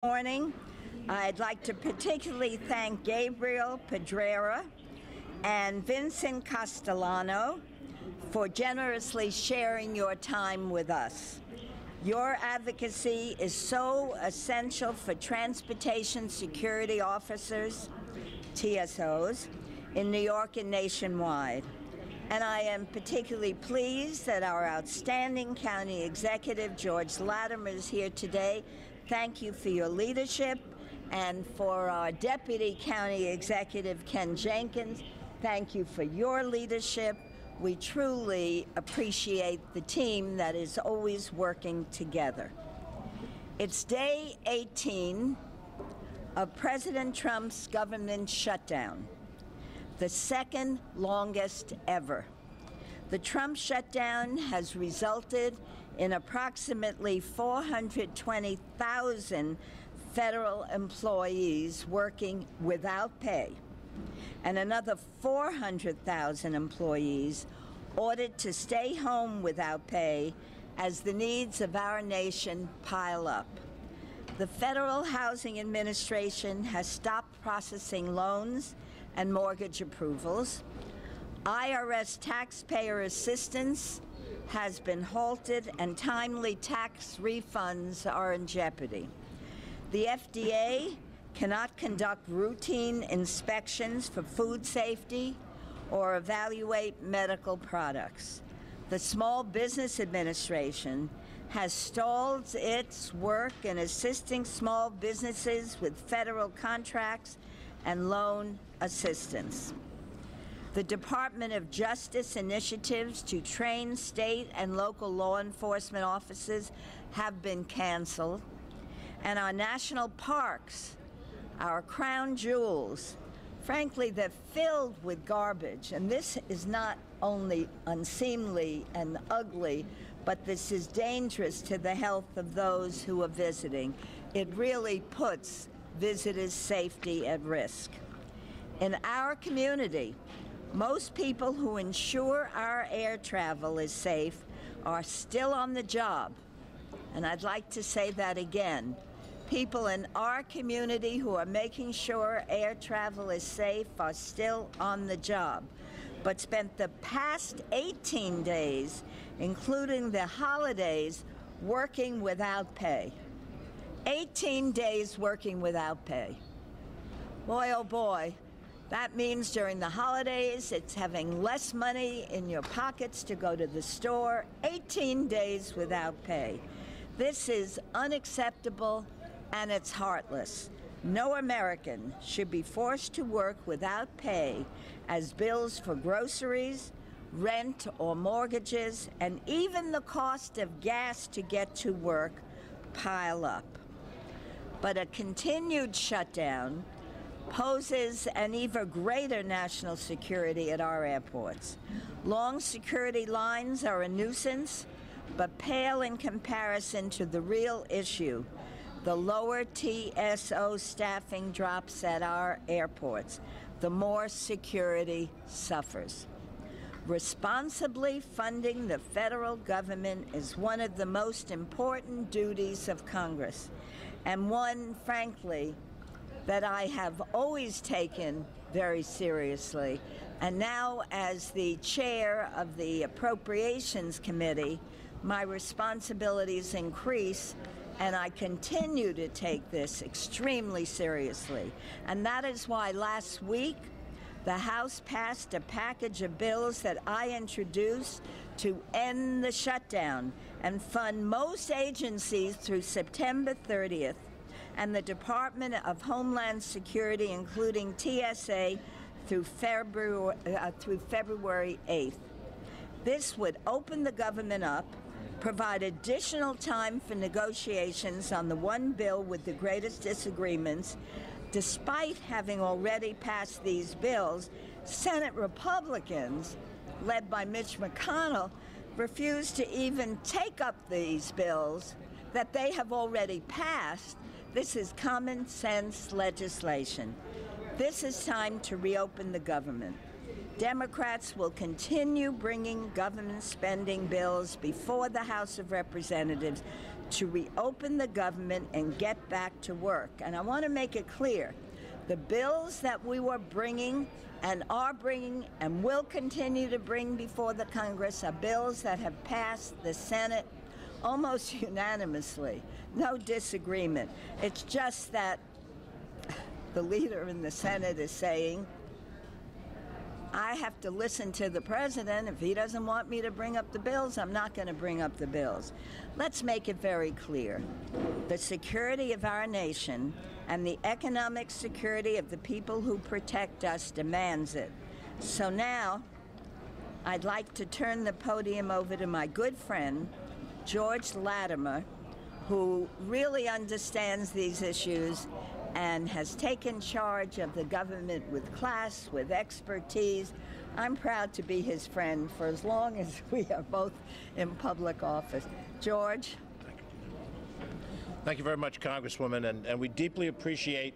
Morning. I'd like to particularly thank Gabriel Pedrera and Vincent Castellano for generously sharing your time with us. Your advocacy is so essential for transportation security officers, TSOs, in New York and nationwide. And I am particularly pleased that our outstanding County Executive, George Latimer, is here today. Thank you for your leadership. And for our Deputy County Executive, Ken Jenkins, thank you for your leadership. We truly appreciate the team that is always working together. It's day 18 of President Trump's government shutdown, the second longest ever. The Trump shutdown has resulted in approximately 420,000 federal employees working without pay, and another 400,000 employees ordered to stay home without pay as the needs of our nation pile up. The Federal Housing Administration has stopped processing loans and mortgage approvals. IRS taxpayer assistance has been halted, and timely tax refunds are in jeopardy. The FDA cannot conduct routine inspections for food safety or evaluate medical products. The Small Business Administration has stalled its work in assisting small businesses with federal contracts and loan assistance. The Department of Justice initiatives to train state and local law enforcement officers have been canceled, and our national parks, our crown jewels, frankly, they're filled with garbage. And this is not only unseemly and ugly, but this is dangerous to the health of those who are visiting. It really puts visitors' safety at risk. In our community, most people who ensure our air travel is safe are still on the job. And I'd like to say that again. People in our community who are making sure air travel is safe are still on the job, but spent the past 18 days, including the holidays, working without pay. 18 days working without pay. Boy, oh boy. That means during the holidays, it's having less money in your pockets to go to the store, 18 days without pay. This is unacceptable, and it's heartless. No American should be forced to work without pay as bills for groceries, rent or mortgages, and even the cost of gas to get to work pile up. But a continued shutdown poses an even greater national security at our airports. Long security lines are a nuisance, but pale in comparison to the real issue, the lower TSO staffing drops at our airports, the more security suffers. Responsibly funding the federal government is one of the most important duties of Congress, and one, frankly, that I have always taken very seriously. And now, as the chair of the Appropriations Committee, my responsibilities increase, and I continue to take this extremely seriously. And that is why last week, the House passed a package of bills that I introduced to end the shutdown and fund most agencies through September 30th, and the Department of Homeland Security, including TSA, through February 8th. This would open the government up, provide additional time for negotiations on the one bill with the greatest disagreements. Despite having already passed these bills, Senate Republicans, led by Mitch McConnell, refused to even take up these bills that they have already passed. This is common sense legislation. This is time to reopen the government. Democrats will continue bringing government spending bills before the House of Representatives to reopen the government and get back to work. And I want to make it clear, the bills that we were bringing and are bringing and will continue to bring before the Congress are bills that have passed the Senate almost unanimously. No disagreement. It's just that the leader in the Senate is saying, I have to listen to the president. If he doesn't want me to bring up the bills, I'm not going to bring up the bills. Let's make it very clear. The security of our nation and the economic security of the people who protect us demands it. So now, I'd like to turn the podium over to my good friend, George Latimer, who really understands these issues and has taken charge of the government with class, with expertise. I'm proud to be his friend for as long as we are both in public office. George? Thank you very much, Congresswoman, and we deeply appreciate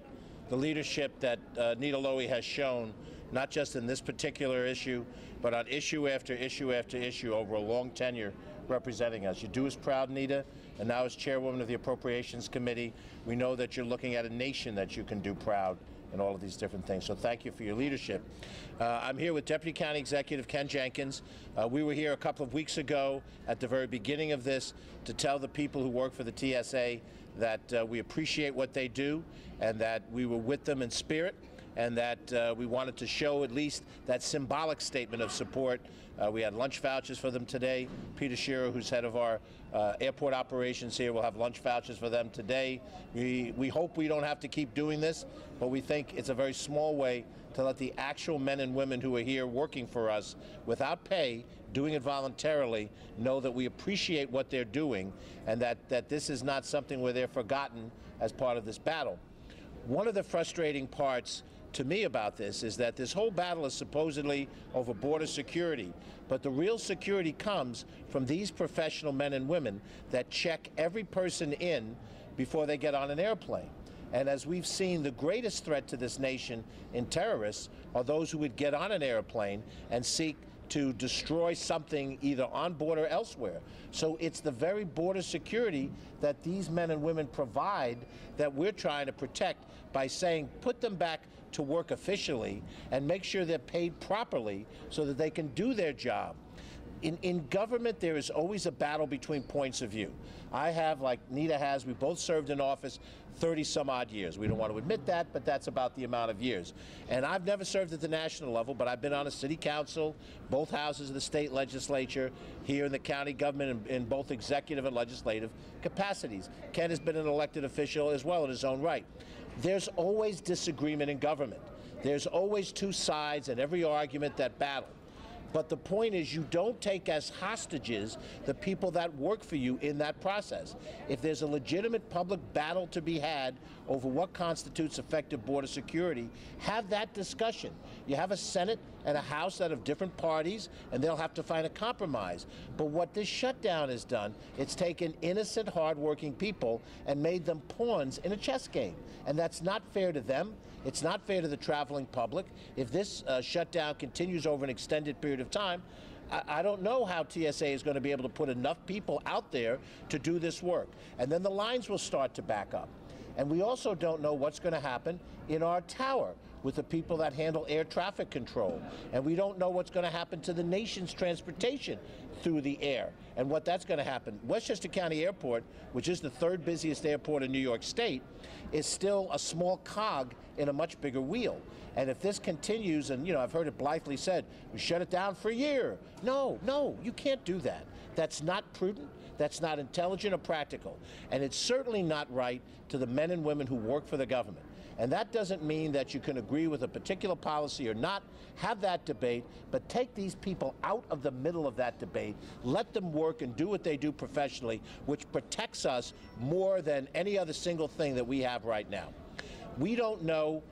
the leadership that Nita Lowey has shown, not just in this particular issue, but on issue after issue after issue over a long tenure representing us. You do us proud, Nita, and now as chairwoman of the Appropriations Committee, we know that you're looking at a nation that you can do proud in all of these different things. So thank you for your leadership. I'm here with Deputy County Executive Ken Jenkins. We were here a couple of weeks ago at the very beginning of this to tell the people who work for the TSA that we appreciate what they do and that we were with them in spirit, and that we wanted to show at least that symbolic statement of support. We had lunch vouchers for them today. Peter Shearer, who's head of our airport operations here, will have lunch vouchers for them today. We hope we don't have to keep doing this, but we think it's a very small way to let the actual men and women who are here working for us without pay, doing it voluntarily, know that we appreciate what they're doing and that this is not something where they're forgotten as part of this battle. One of the frustrating parts to me about this is that this whole battle is supposedly over border security, but the real security comes from these professional men and women that check every person in before they get on an airplane. And as we've seen, the greatest threat to this nation in terrorists are those who would get on an airplane and seek to destroy something either on board or elsewhere. So it's the very border security that these men and women provide that we're trying to protect by saying put them back to work officially and make sure they're paid properly so that they can do their job. In government, there is always a battle between points of view. I have, like Nita has, we both served in office 30-some-odd years. We don't want to admit that, but that's about the amount of years. And I've never served at the national level, but I've been on a city council, both houses of the state legislature, here in the county government in both executive and legislative capacities. Ken has been an elected official as well in his own right. There's always disagreement in government. There's always two sides in every argument that battle. But the point is, you don't take as hostages the people that work for you in that process. If there's a legitimate public battle to be had over what constitutes effective border security, have that discussion. You have a Senate and a House that have different parties, and they'll have to find a compromise. But what this shutdown has done, it's taken innocent, hardworking people and made them pawns in a chess game. And that's not fair to them. It's not fair to the traveling public. If this shutdown continues over an extended period of time, I don't know how TSA is going to be able to put enough people out there to do this work. And then the lines will start to back up. And we also don't know what's going to happen in our tower with the people that handle air traffic control. And we don't know what's going to happen to the nation's transportation through the air and what that's going to happen. Westchester County Airport, which is the third busiest airport in New York State, is still a small cog in a much bigger wheel. And if this continues, and I've heard it blithely said, we shut it down for a year. No, you can't do that. That's not prudent. That's not intelligent or practical. And it's certainly not right to the men and women who work for the government. And that doesn't mean that you can agree with a particular policy or not. Have that debate, but take these people out of the middle of that debate. Let them work and do what they do professionally, which protects us more than any other single thing that we have right now. We don't know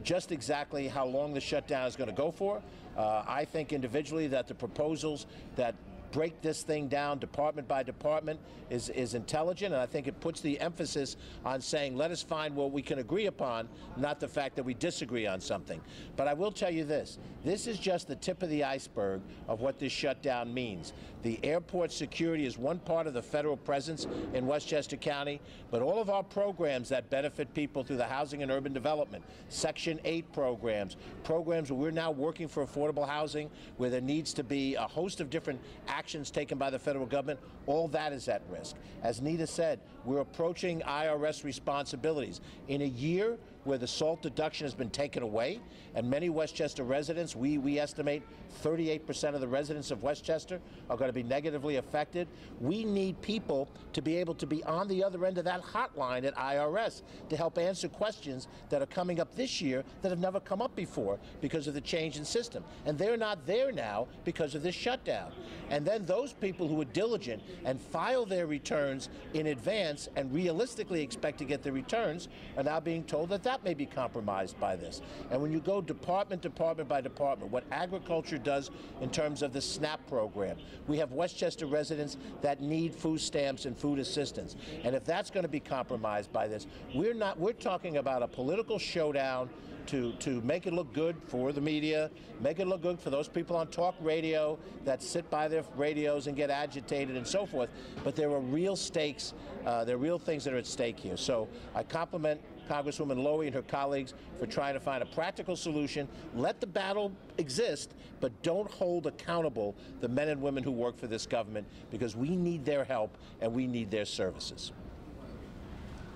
just exactly how long the shutdown is going to go for. I think individually that the proposals that break this thing down department by department is intelligent, and I think it puts the emphasis on saying, let us find what we can agree upon, not the fact that we disagree on something. But I will tell you this is just the tip of the iceberg of what this shutdown means. The airport security is one part of the federal presence in Westchester County, but all of our programs that benefit people through the Housing and Urban Development, Section 8 programs where we're now working for affordable housing, where there needs to be a host of different actions taken by the federal government, all that is at risk. As Nita said, we're approaching IRS responsibilities. In a year where the SALT deduction has been taken away, and many Westchester residents, we estimate 38% of the residents of Westchester are going to be negatively affected. We need people to be able to be on the other end of that hotline at IRS to help answer questions that are coming up this year that have never come up before because of the change in system. And they're not there now because of this shutdown. And then those people who are diligent and file their returns in advance and realistically expect to get the returns are now being told that that may be compromised by this. And when you go department by department, what agriculture does in terms of the SNAP program, we have Westchester residents that need food stamps and food assistance. And if that's going to be compromised by this, we're talking about a political showdown to make it look good for the media, make it look good for those people on talk radio that sit by their radios and get agitated and so forth. But there are real stakes, there are real things that are at stake here. So I compliment Congresswoman Lowy and her colleagues for trying to find a practical solution. Let the battle exist, but don't hold accountable the men and women who work for this government, because we need their help and we need their services.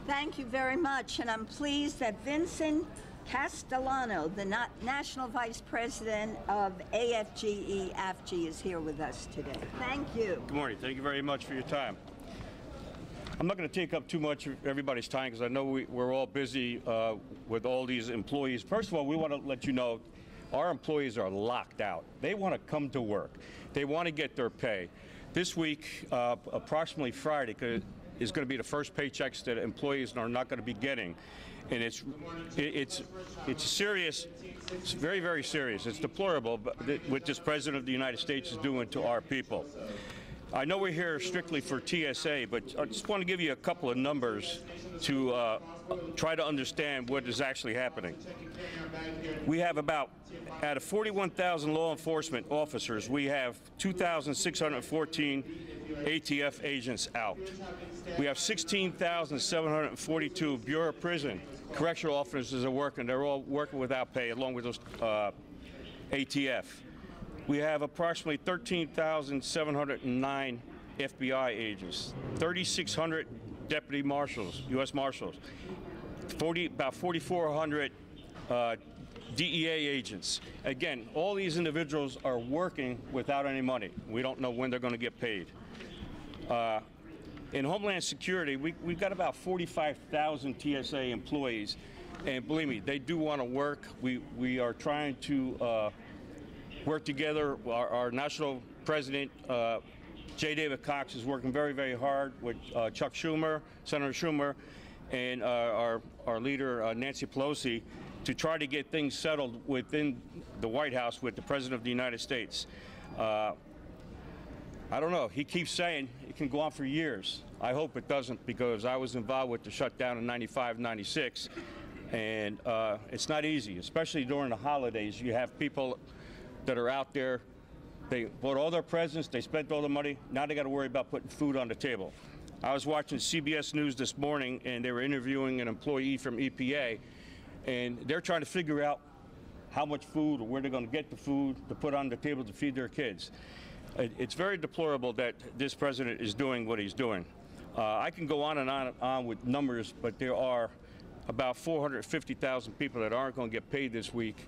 Thank you very much, and I'm pleased that Vincent Castellano, the National Vice President of AFGE-AFG, is here with us today. Thank you. Good morning. Thank you very much for your time. I'm not going to take up too much of everybody's time because I know we're all busy with all these employees. First of all, we want to let you know our employees are locked out. They want to come to work. They want to get their pay. This week, approximately Friday, is going to be the first paychecks that employees are not going to be getting. And it's serious. It's very, very serious. It's deplorable what this President of the United States is doing to our people. I know we're here strictly for TSA, but I just want to give you a couple of numbers to try to understand what is actually happening. We have out of 41,000 law enforcement officers, we have 2,614 ATF agents out. We have 16,742 Bureau of Prison correctional officers are working. They're all working without pay, along with those ATF. We have approximately 13,709 FBI agents, 3,600 deputy marshals, U.S. marshals, about 4,400 DEA agents. Again, all these individuals are working without any money. We don't know when they're going to get paid. In Homeland Security, we've got about 45,000 TSA employees, and believe me, they do want to work. We are trying to work together. Our national president, J. David Cox, is working very, very hard with Chuck Schumer, Senator Schumer, and our leader, Nancy Pelosi, to try to get things settled within the White House with the President of the United States. I don't know. He keeps saying it can go on for years. I hope it doesn't, because I was involved with the shutdown in '95, '96, and it's not easy, especially during the holidays. You have people that are out there. They bought all their presents. They spent all the money. Now they got to worry about putting food on the table. I was watching CBS News this morning, and they were interviewing an employee from EPA, and they're trying to figure out how much food or where they're going to get the food to put on the table to feed their kids. It's very deplorable that this president is doing what he's doing. I can go on and on with numbers, but there are about 450,000 people that aren't going to get paid this week,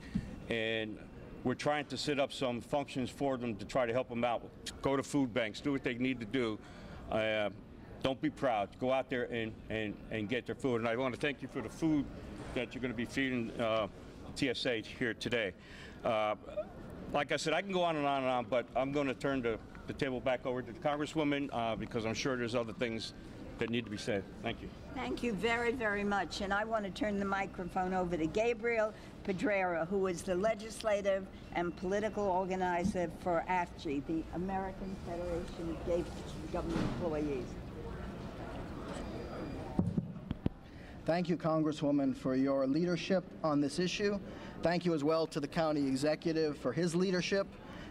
and we're trying to set up some functions for them to try to help them out. Go to food banks, do what they need to do. Don't be proud. Go out there and get their food. And I want to thank you for the food that you're going to be feeding TSA here today. Like I said, I can go on and on and on, but I'm going to turn the table back over to the Congresswoman because I'm sure there's other things that need to be said. Thank you. Thank you very, very much. And I want to turn the microphone over to Gabriel Pedrera, who is the legislative and political organizer for AFG, the American Federation of Government Employees. Thank you, Congresswoman, for your leadership on this issue. Thank you as well to the county executive for his leadership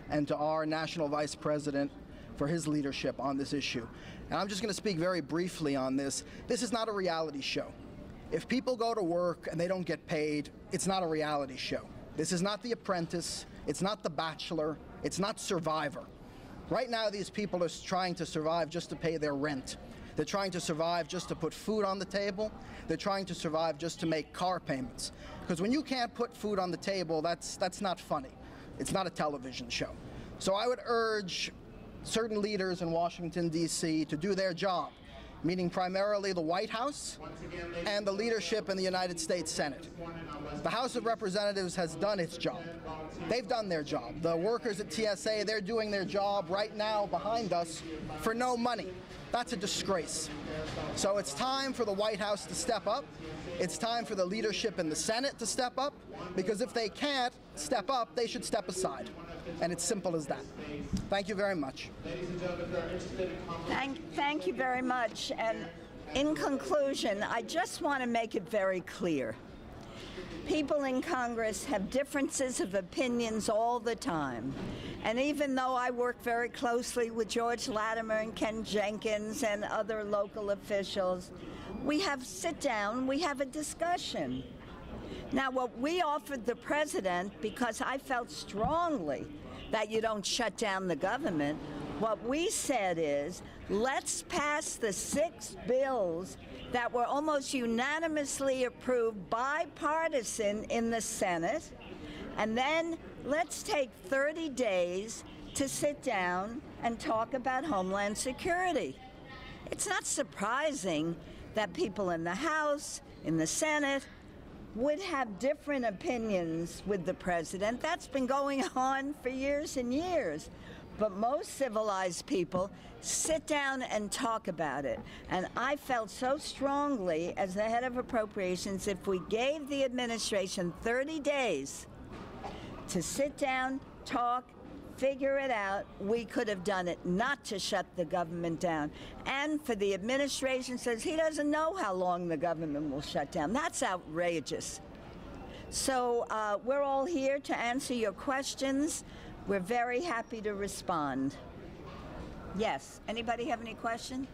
and to our national vice president for his leadership on this issue. And I'm just going to speak very briefly on this. This is not a reality show. If people go to work and they don't get paid, it's not a reality show. This is not The Apprentice. It's not The Bachelor. It's not Survivor. Right now, these people are trying to survive just to pay their rent. They're trying to survive just to put food on the table. They're trying to survive just to make car payments. Because when you can't put food on the table, that's not funny. It's not a television show. So I would urge certain leaders in Washington, D.C. to do their job, meaning primarily the White House and the leadership in the United States Senate. The House of Representatives has done its job. They've done their job. The workers at TSA, they're doing their job right now behind us for no money. That's a disgrace. So it's time for the White House to step up. It's time for the leadership in the Senate to step up, because if they can't step up, they should step aside. And it's simple as that. Thank you very much. Thank you very much. And in conclusion, I just want to make it very clear. People in Congress have differences of opinions all the time. And even though I work very closely with George Latimer and Ken Jenkins and other local officials, we have sit down, we have a discussion. Now, what we offered the president, because I felt strongly that you don't shut down the government, what we said is, let's pass the 6 bills that were almost unanimously approved, bipartisan in the Senate, and then let's take 30 days to sit down and talk about Homeland Security. It's not surprising that people in the House, in the Senate, would have different opinions with the president. That's been going on for years and years. But most civilized people sit down and talk about it. And I felt so strongly, as the head of appropriations, if we gave the administration 30 days to sit down, talk, figure it out, we could have done it, not to shut the government down. And for the administration says he doesn't know how long the government will shut down. That's outrageous. So we're all here to answer your questions. We're very happy to respond. Yes. Anybody have any question?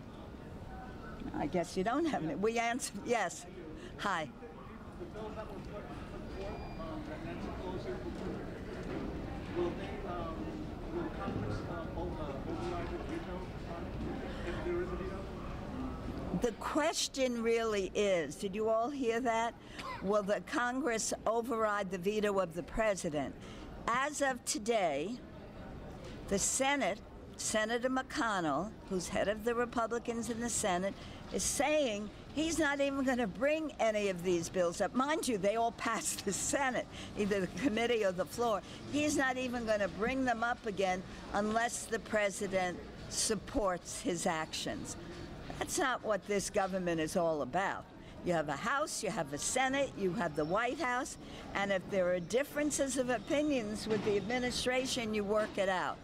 I guess you don't have any. We answer. Yes. Hi. The bills that were put before that Nancy Pelosi will Congress override the veto on it, if there is a veto? The question really is, did you all hear that? Will the Congress override the veto of the president? As of today, the Senate, Senator McConnell, who's head of the Republicans in the Senate, is saying he's not even going to bring any of these bills up. Mind you, they all passed the Senate, either the committee or the floor. He's not even going to bring them up again unless the president supports his actions. That's not what this government is all about. You have a House, you have a Senate, you have the White House, and if there are differences of opinions with the administration, you work it out.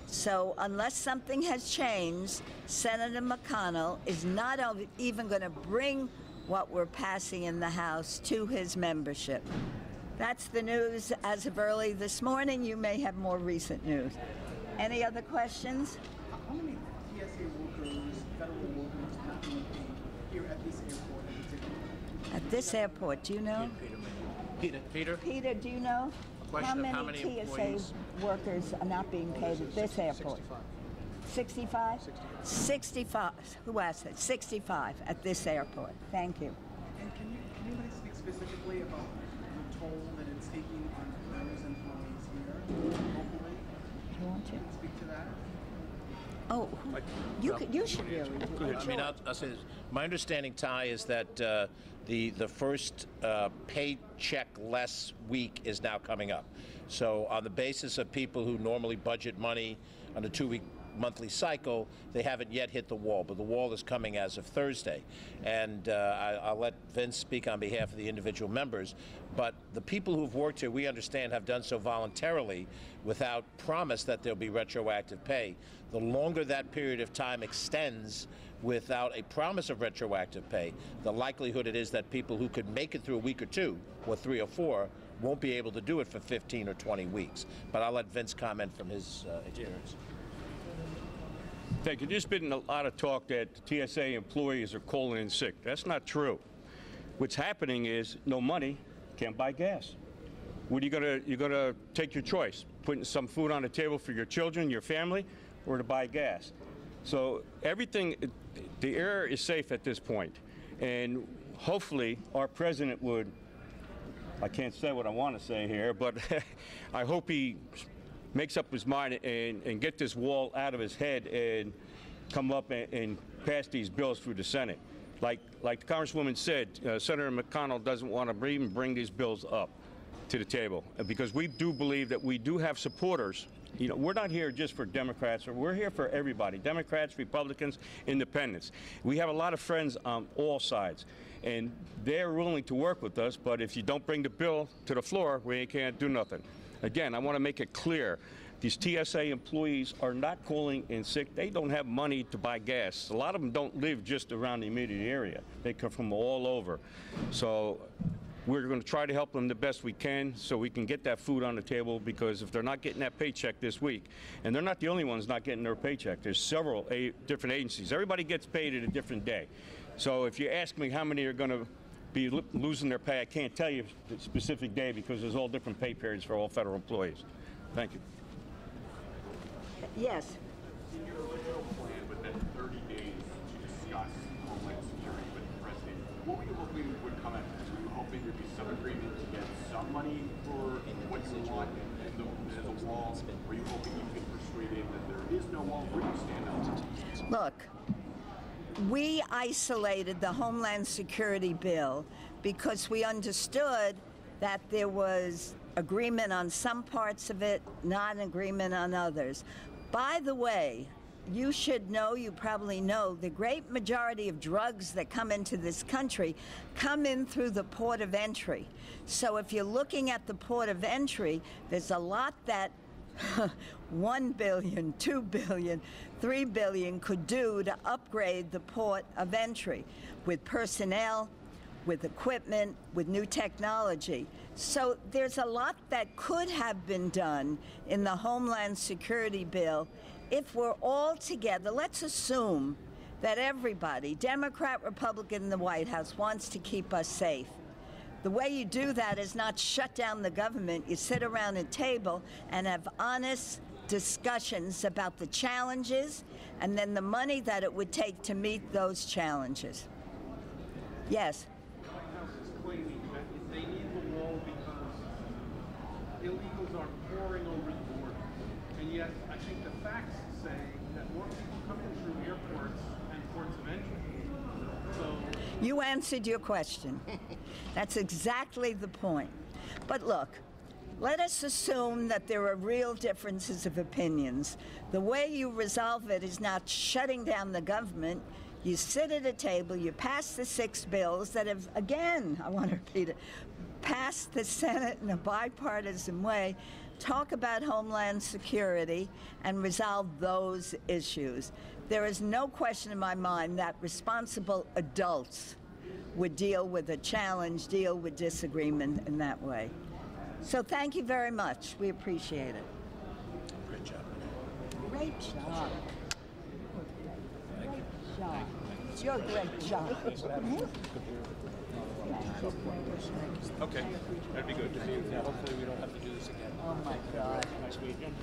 So unless something has changed, Senator McConnell is not even going to bring what we're passing in the House to his membership. That's the news as of early this morning. You may have more recent news. Any other questions? How many TSA workers, federal workers, have been paid here at this airport in particular? At this airport, do you know? Peter? Peter, do you know? Question of how many TSA employees? workers are not being paid at this airport? 65? 65. Who asked that? 65 at this airport. Thank you. And can you speak specifically about the toll that it's taking on those employees here locally? Do you want to? Speak to that. Oh, you should really do it. I mean, I'll say this. My understanding, Ty, is that the first paycheck less week is now coming up. So on the basis of people who normally budget money on a 2-week monthly cycle, they haven't yet hit the wall, but the wall is coming as of Thursday. And I'll let Vince speak on behalf of the individual members, but the people who've worked here, we understand, have done so voluntarily without promise that there'll be retroactive pay. The longer that period of time extends without a promise of retroactive pay, the likelihood it is that people who could make it through a week or two, or 3 or 4, won't be able to do it for 15 or 20 weeks. But I'll let Vince comment from his experience. Thank you. There's been a lot of talk that TSA employees are calling in sick. That's not true. What's happening is no money, can't buy gas. What are you gonna? You're gonna take your choice, putting some food on the table for your children, your family, or to buy gas. So everything, the air is safe at this point, and hopefully our president would. I can't say what I want to say here, but I hope he makes up his mind and get this wall out of his head and come up and pass these bills through the Senate. Like the Congresswoman said, Senator McConnell doesn't want to even bring these bills up to the table because we do believe that we do have supporters. You know, we're not here just for Democrats. We're here for everybody, Democrats, Republicans, Independents. We have a lot of friends on all sides, and they're willing to work with us, but if you don't bring the bill to the floor, we can't do nothing. Again, I want to make it clear, these TSA employees are not calling in sick. They don't have money to buy gas. A lot of them don't live just around the immediate area. They come from all over. So we're going to try to help them the best we can so we can get that food on the table, because if they're not getting that paycheck this week, and they're not the only ones not getting their paycheck, there's several different agencies. Everybody gets paid at a different day. So if you ask me how many are going to be losing their pay, I can't tell you the specific day because there's all different pay periods for all federal employees. Thank you. Yes. In your original plan, with that 30 days to discuss Homeland Security with the president, what were you hoping would come after? Were you hoping there'd be some agreement to get some money for what you want as a wall? Were you hoping you could persuade him that there is no wall? Where do you stand on that? Look, we isolated the Homeland Security bill because we understood that there was agreement on some parts of it, not agreement on others. By the way, you should know, you probably know, the great majority of drugs that come into this country come in through the port of entry. So if you're looking at the port of entry, there's a lot that $1 billion, $2 billion, $3 billion could do to upgrade the port of entry with personnel, with equipment, with new technology. So there's a lot that could have been done in the Homeland Security bill if we're all together. Let's assume that everybody, Democrat, Republican in the White House, wants to keep us safe. The way you do that is not shut down the government. You sit around a table and have honest discussions about the challenges and then the money that it would take to meet those challenges. Yes? The White House is claiming that they need the wall because illegals are pouring over the border. And yet, I think the facts say that more people come in through airports and ports of entry. So you answered your question. That's exactly the point. But look, let us assume that there are real differences of opinions. The way you resolve it is not shutting down the government. You sit at a table, you pass the 6 bills that have, again, I want to repeat it, passed the Senate in a bipartisan way, talk about Homeland Security, and resolve those issues. There is no question in my mind that responsible adults would deal with a challenge, deal with disagreement in that way. So thank you very much. We appreciate it. Great job. Great job. Great job. It's your great job. Okay, that'd be good. Hopefully we don't have to do this again. Oh my God. Next weekend.